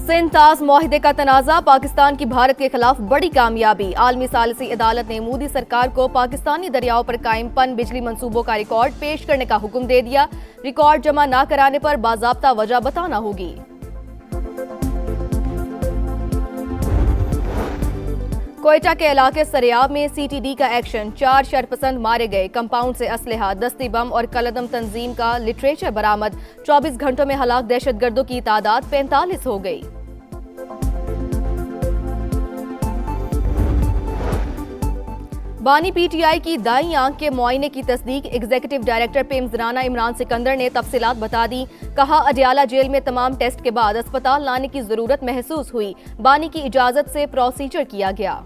सिंध ताज मुआहिदे का तनाज़ा, पाकिस्तान की भारत के खिलाफ बड़ी कामयाबी। आलमी सालिसी अदालत ने मोदी सरकार को पाकिस्तानी दरियाओं पर कायम पन बिजली मंसूबों का रिकॉर्ड पेश करने का हुक्म दे दिया। रिकॉर्ड जमा न कराने पर बाज़ाब्ता वजह बताना होगी। कोयटा के इलाके सरियाब में CTD का एक्शन, 4 शरपसंद मारे गए। कंपाउंड से असलहा, दस्ती बम और कलदम तंजीम का लिटरेचर बरामद। 24 घंटों में हलाक दहशतगर्दों की तादाद 45 हो गई। बानी PTI की दाईं आंख के मुआयने की तस्दीक, एग्जीक्यूटिव डायरेक्टर पेमजराना इमरान सिकंदर ने तफसीलात बता दी। कहा, अडियाला जेल में तमाम टेस्ट के बाद अस्पताल लाने की जरूरत महसूस हुई। बानी की इजाजत से प्रोसीजर किया गया।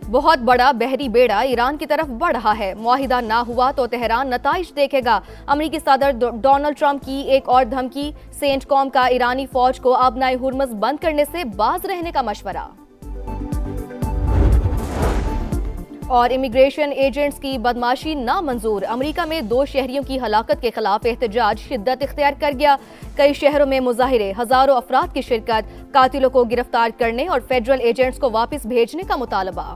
बहुत बड़ा बहरी बेड़ा ईरान की तरफ बढ़ रहा है। मुआहिदा ना हुआ तो तेहरान नताइज देखेगा। अमरीकी सदर डोनाल्ड ट्रंप की एक और धमकी, सेंट कॉम का ईरानी फौज को आबनाए हुर्मुज़ बंद करने से बाज रहने का मशवरा। और इमिग्रेशन एजेंट्स की बदमाशी नामंजूर, अमेरिका में 2 शहरियों की हलाकत के खिलाफ एहतजाज शिद्दत इख्तियार कर गया। कई शहरों में मुजाहिरे, हजारों अफराद की शिरकत। कातिलों को गिरफ्तार करने और फेडरल एजेंट्स को वापस भेजने का मुतालबा।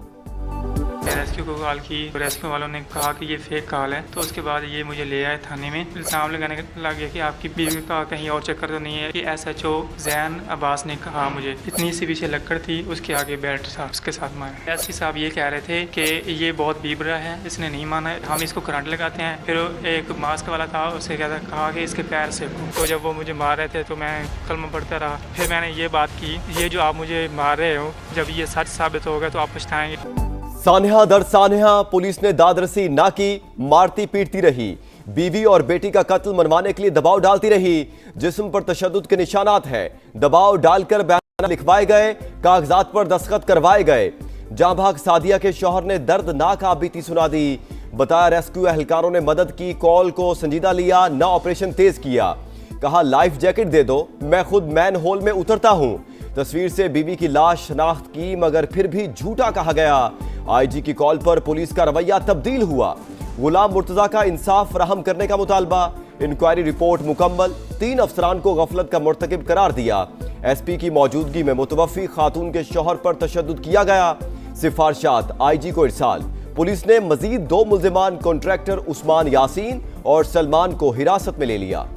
रेस्क्यू को कॉल की, रेस्क्यू वालों ने कहा कि ये फेक कॉल है, तो उसके बाद ये मुझे ले आए थाने में। इल्जाम लगाने लगे कि आपकी बीवी का कहीं और चक्कर तो नहीं है। कि SHO जैन अब्बास ने कहा मुझे, इतनी सी पीछे लक्कड़ थी, उसके आगे बेल्ट था, उसके साथ मारा। SP साहब ये कह रहे थे कि ये बहुत बीबरा है, इसने नहीं माना, हम इसको करंट लगाते हैं। फिर एक मास्क वाला था, उससे कहा कि इसके पैर से। तो जब वो मुझे मार रहे थे तो मैं कलमा पढ़ता रहा। फिर मैंने ये बात की, ये जो आप मुझे मार रहे हो, जब ये सच साबित होगा तो आप पछताएंगे। सानिहा दर सानिहा, पुलिस ने दादरसी ना की, मारती पीटती रही। बीवी और बेटी का कत्ल मनवाने के लिए दबाव डालती रही। जिस्म पर तशद्दुद के निशानात हैं। दबाव डालकर बयान लिखवाए गए, कागजात पर दस्तखत करवाए गए। जां भाग सादिया के शौहर ने दर्दनाक आपबीती सुना दी। बताया, रेस्क्यू एहलकारों ने मदद की, कॉल को संजीदा लिया, न ऑपरेशन तेज किया। कहा, लाइफ जैकेट दे दो, मैं खुद मैन होल में उतरता हूं। तस्वीर से बीवी की लाश शनाख्त की, मगर फिर भी झूठा कहा गया। IG की कॉल पर पुलिस का रवैया तब्दील हुआ। गुलाम मुर्तजा का इंसाफ फराहम करने का मुतालबा। इंक्वायरी रिपोर्ट मुकम्मल। 3 अफसरान को गफलत का मुर्तकिब करार दिया। SP की मौजूदगी में मुतवफ़ी खातून के शौहर पर तशद्दुद किया गया। सिफारशात IG को इरसाल। पुलिस ने मजीद 2 मुल्जिमान कॉन्ट्रैक्टर उस्मान यासीन और सलमान को हिरासत में ले लिया।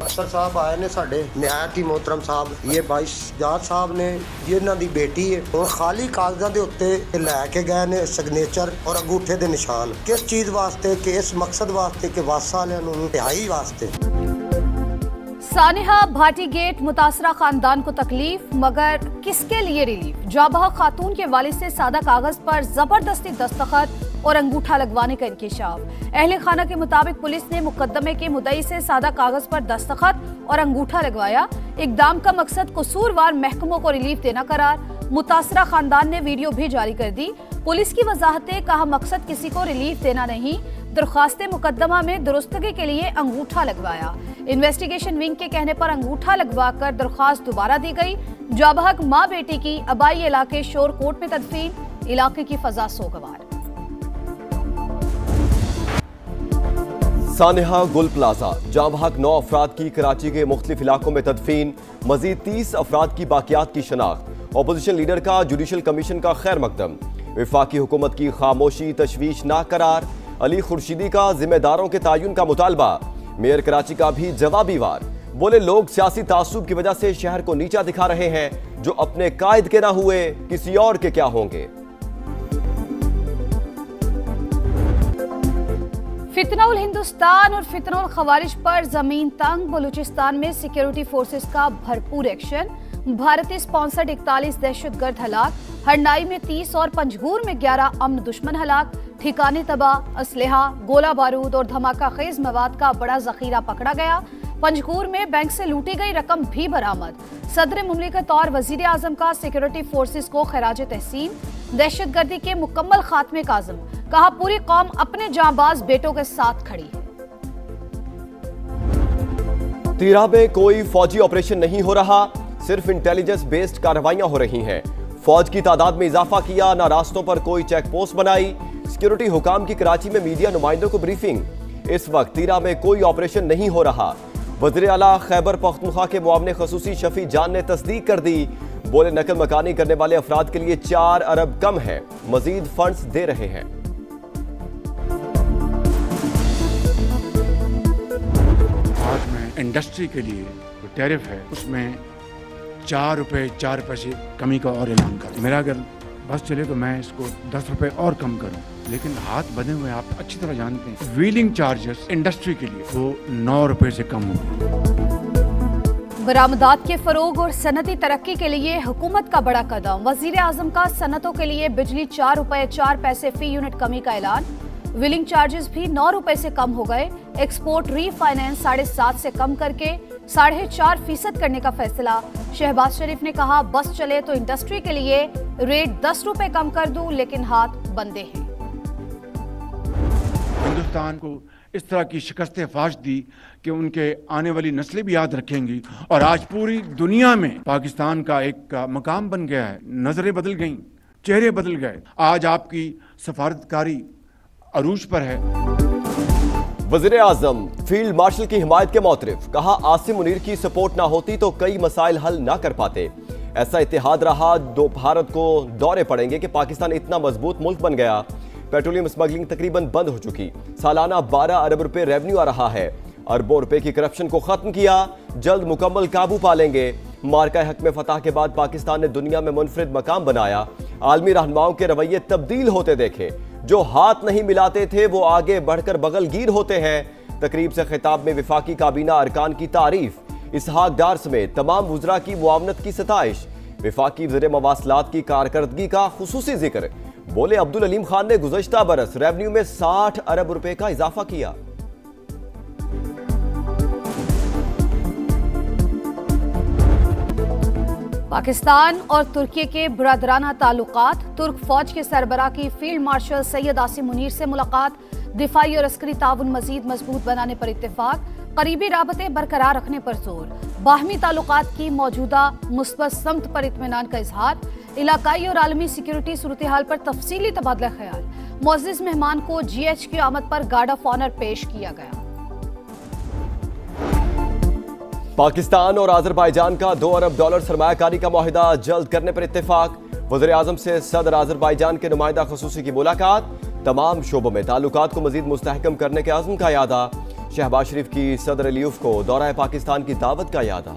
अफसर साहब आए ने साडे न्यायती मोहतरम साहब, ये भाई जाट साहब ने, जिन्हां दी बेटी है, और खाली कागजां दे उत्ते लैके गए ने सिग्नेचर और अंगूठे दे निशान। किस चीज़ वास्ते? कि इस मकसद वास्ते कि वासा वालियां नूं रिहाई वास्ते। सानिहा भाटी गेट, मुतासरा खानदान को तकलीफ, मगर किसके लिए रिलीफ? जाबहा खातून के वालिद से सादा कागज पर जबरदस्ती दस्तखत और अंगूठा लगवाने का इंकिशाफ। अहले खाना के मुताबिक पुलिस ने मुकदमे के मुद्दई से सादा कागज पर दस्तखत और अंगूठा लगवाया। इकदाम का मकसद कसूरवार महकमों को रिलीफ देना करार। मुतासरा खानदान ने वीडियो भी जारी कर दी। पुलिस की वजाहतें, कहा मकसद किसी को रिलीफ देना नहीं, दरख्वास्त मुकदमा में दुरुस्तगी के लिए अंगूठा लगवाया। इन्वेस्टिगेशन विंग के कहने पर अंगूठा लगवाकर दरख्वास्त दोबारा दी गई। जाबहक माँ बेटी की अबाई इलाके शोरकोट में तदफीन, इलाके की फजा सोगवार। सानिहा गुल प्लाजा, जां भाग 9 अफराद की कराची के मुख्तलिफ इलाकों में तदफीन। मजीद 30 अफराद की बाकियात की शनाख्त। अपोजिशन लीडर का जुडिशल कमीशन का खैर मकदम। वफाकी हुकूमत की खामोशी तशवीशनाक करार। अली खुर्शीदी का जिम्मेदारों के तायुन का मुतालबा। मेयर कराची का भी जवाबी वार। बोले, लोग सियासी तासुब की वजह से शहर को नीचा दिखा रहे हैं। जो अपने कायद के ना हुए, किसी और के क्या होंगे। फितनउल हिंदुस्तान और फितनउल खवारिज पर जमीन तंग। बलूचिस्तान में सिक्योरिटी फोर्सेस का भरपूर एक्शन। भारतीय स्पॉन्सर्ड 41 दहशतगर्द हलाक। हरनाई में 30 और पंजगूर में 11 अमन दुश्मन हलाक। ठिकाने तबाह, असलहा, गोला बारूद और धमाका खेज मवाद का बड़ा जखीरा पकड़ा गया। पंजगूर में बैंक से लूटी गई रकम भी बरामद। सदर मुमलिकत और वजीर आजम का सिक्योरिटी फोर्सेस को खराज तहसीन। दहशतगर्दी के मुकम्मल खात्मे का आज़म, कहा पूरी कौम अपने जांबाज बेटों के साथ खड़ी है। तीरा में कोई फौजी ऑपरेशन नहीं हो रहा, सिर्फ इंटेलिजेंस बेस्ड कार्रवाइयां हो रही हैं। फौज की तादाद में इजाफा किया, ना रास्तों पर कोई चेक पोस्ट बनाई। सिक्योरिटी हुकाम की कराची में मीडिया नुमाइंदों को ब्रीफिंग। इस वक्त तीरा में कोई ऑपरेशन नहीं हो रहा। वज़ीर आला खैबर पख्तूनख्वा के मुआविन खसूसी शफी जान ने तस्दीक कर दी। बोले नकल मकानी करने वाले अफराद के लिए 4 अरब कम है, मजीद फंड्स दे रहे हैं। आज में इंडस्ट्री के लिए जो टैरिफ है उसमें 4 रुपए 4 पैसे कमी का और ऐलान कर। मेरा अगर बस चले तो मैं इसको 10 रुपए और कम करूं, लेकिन हाथ बंधे हुए आप अच्छी तरह जानते हैं व्हीलिंग चार्जेस इंडस्ट्री के लिए वो 9 रुपए से कम होंगे। बरामदात के फरोग और सनती तरक्की के लिए हुकूमत का बड़ा कदम। वजीर आजम का सनतों के लिए बिजली 4 रुपए 4 पैसे फी यूनिट कमी का ऐलान। व्हीलिंग चार्जेस भी 9 रुपए से कम हो गए। एक्सपोर्ट रीफाइनेंस 7.5 से कम करके 4.5% करने का फैसला। शहबाज शरीफ ने कहा बस चले तो इंडस्ट्री के लिए रेट 10 रुपए कम कर दूं, लेकिन हाथ बंदे हैं। हिंदुस्तान को इस तरह की शिकस्त फाश दी कि उनके आने वाली नस्लें भी याद रखेंगी और आज पूरी दुनिया में पाकिस्तान का एक मकाम बन गया है। नजरें बदल गईं, चेहरे बदल गए। आज आपकी सफारतकारी अरूज पर है। वज़ीर आज़म फील्ड मार्शल की हिमायत के मौतरिफ, कहा आसिम मुनीर की सपोर्ट ना होती तो कई मसाइल हल ना कर पाते। ऐसा इत्तेहाद रहा दो भारत को दौरे पड़ेंगे कि पाकिस्तान इतना मजबूत मुल्क बन गया। पेट्रोलियम स्मगलिंग तकरीबन बंद हो चुकी। सालाना 12 अरब रुपए रेवेन्यू आ रहा है। अरबों रुपए की करप्शन को खत्म किया। जल्द मुकम्मल काबू पा लेंगे। मार्का हक में फतह के बाद पाकिस्तान ने दुनिया में मुनफरिद मकाम बनाया। आलमी रहनुमाओं के रवैये तब्दील होते देखे। जो हाथ नहीं मिलाते थे वो आगे बढ़कर बगलगीर होते हैं। तकरीब से खिताब में विफाकी काबीना अरकान की तारीफ। इसहाक डार समेत तमाम वुज़रा की मुआवनत की सताइश। विफाकी वज़ीर मवासलात की कारकर्दगी का खुसूसी जिक्र। बोले अब्दुल अलीम खान ने गुज़श्ता बरस रेवेन्यू में 60 अरब रुपए का इजाफा किया। पाकिस्तान और तुर्की के बरदराना ताल्लुकात। तुर्क फौज के सरबराह की फील्ड मार्शल सैयद आसिम मुनीर से मुलाकात। दिफाई और अस्करी ताउन मजीद मजबूत बनाने पर इत्तेफाक। करीबी राबते बरकरार रखने पर जोर। बाहमी ताल्लुकात की मौजूदा मुस्बत समत पर इत्मीनान का इजहार। इलाकाई और आलमी सिक्योरिटी सूरत हाल पर तफसीली तबादला ख्याल। मुअज़्ज़िज़ मेहमान को GH की आमद पर गार्ड ऑफ ऑनर पेश किया गया। पाकिस्तान और आज़रबाईजान का $2 अरब सरमायाकारी का मुआहिदा जल्द करने पर इत्तेफाक। वज़ीर आज़म से सदर आज़रबाईजान के नुमाइंदा खसूसी की मुलाकात। तमाम शोबों में ताल्लुकात को मजीद मुस्तहकम करने के आज़म का यादा। शहबाज शरीफ की सदर लियूफ को दौरा पाकिस्तान की दावत का यादा।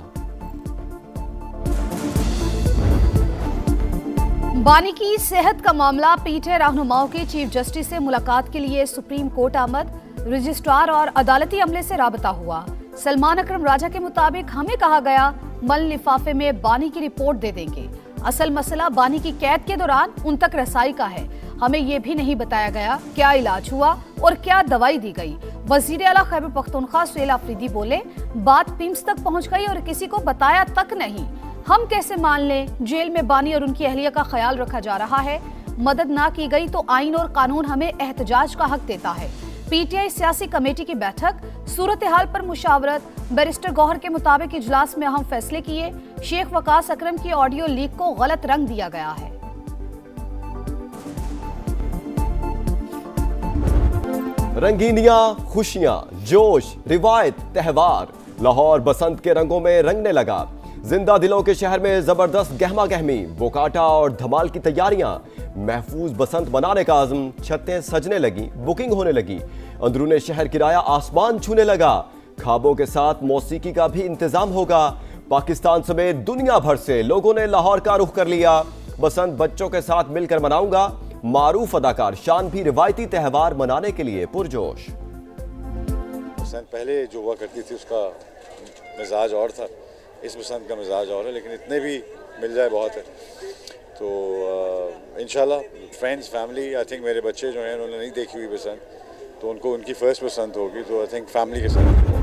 बानी की सेहत का मामला। पीटीआई रहनुमाओं की चीफ जस्टिस से मुलाकात के लिए सुप्रीम कोर्ट आमद। रजिस्ट्रार और अदालती अमले से राबता हुआ। सलमान अकरम राजा के मुताबिक हमें कहा गया मल लिफाफे में बानी की रिपोर्ट दे देंगे। असल मसला बानी की कैद के दौरान उन तक रसाई का है। हमें यह भी नहीं बताया गया क्या इलाज हुआ और क्या दवाई दी गई। वजीर आला खैबर पख्तूनख्वा सुहेल आफरीदी बोले बात पिम्स तक पहुंच गई और किसी को बताया तक नहीं। हम कैसे मान लें जेल में बानी और उनकी अहलिया का ख्याल रखा जा रहा है। मदद ना की गई तो आइन और कानून हमें एहतजाज का हक देता है। पीटीआई सियासी कमेटी की बैठक। सूरत हाल पर मुशावरत। बैरिस्टर गौहर के मुताबिक इजलास में अहम फैसले किए। शेख वकास अकरम की ऑडियो लीक को गलत रंग दिया गया है। रंगीनियां, खुशियां, जोश, रिवायत, त्योहार। लाहौर बसंत के रंगों में रंगने लगा। जिंदा दिलों के शहर में जबरदस्त गहमा गहमी, बोकाटा और धमाल की तैयारियां। महफूज बसंत मनाने का आज़म। छतें सजने लगी, बुकिंग होने लगी। अंदरूने शहर किराया आसमान छूने लगा। ख्वाबों के साथ मौसीकी का भी इंतजाम होगा। पाकिस्तान समेत दुनिया भर से लोगों ने लाहौर का रुख कर लिया। बसंत बच्चों के साथ मिलकर मनाऊंगा। मारूफ अदाकार शान भी रिवायती त्यौहार मनाने के लिए पुरजोश। बसंत पहले जो हुआ करती थी उसका मिजाज और था, इस बसंत का मिजाज और है, लेकिन इतने भी मिल जाए बहुत है। तो इंशाल्लाह फ्रेंड्स फैमिली, आई थिंक मेरे बच्चे जो हैं उन्होंने नहीं देखी हुई बसंत, तो उनको उनकी फर्स्ट बसंत होगी, तो आई थिंक फैमिली के साथ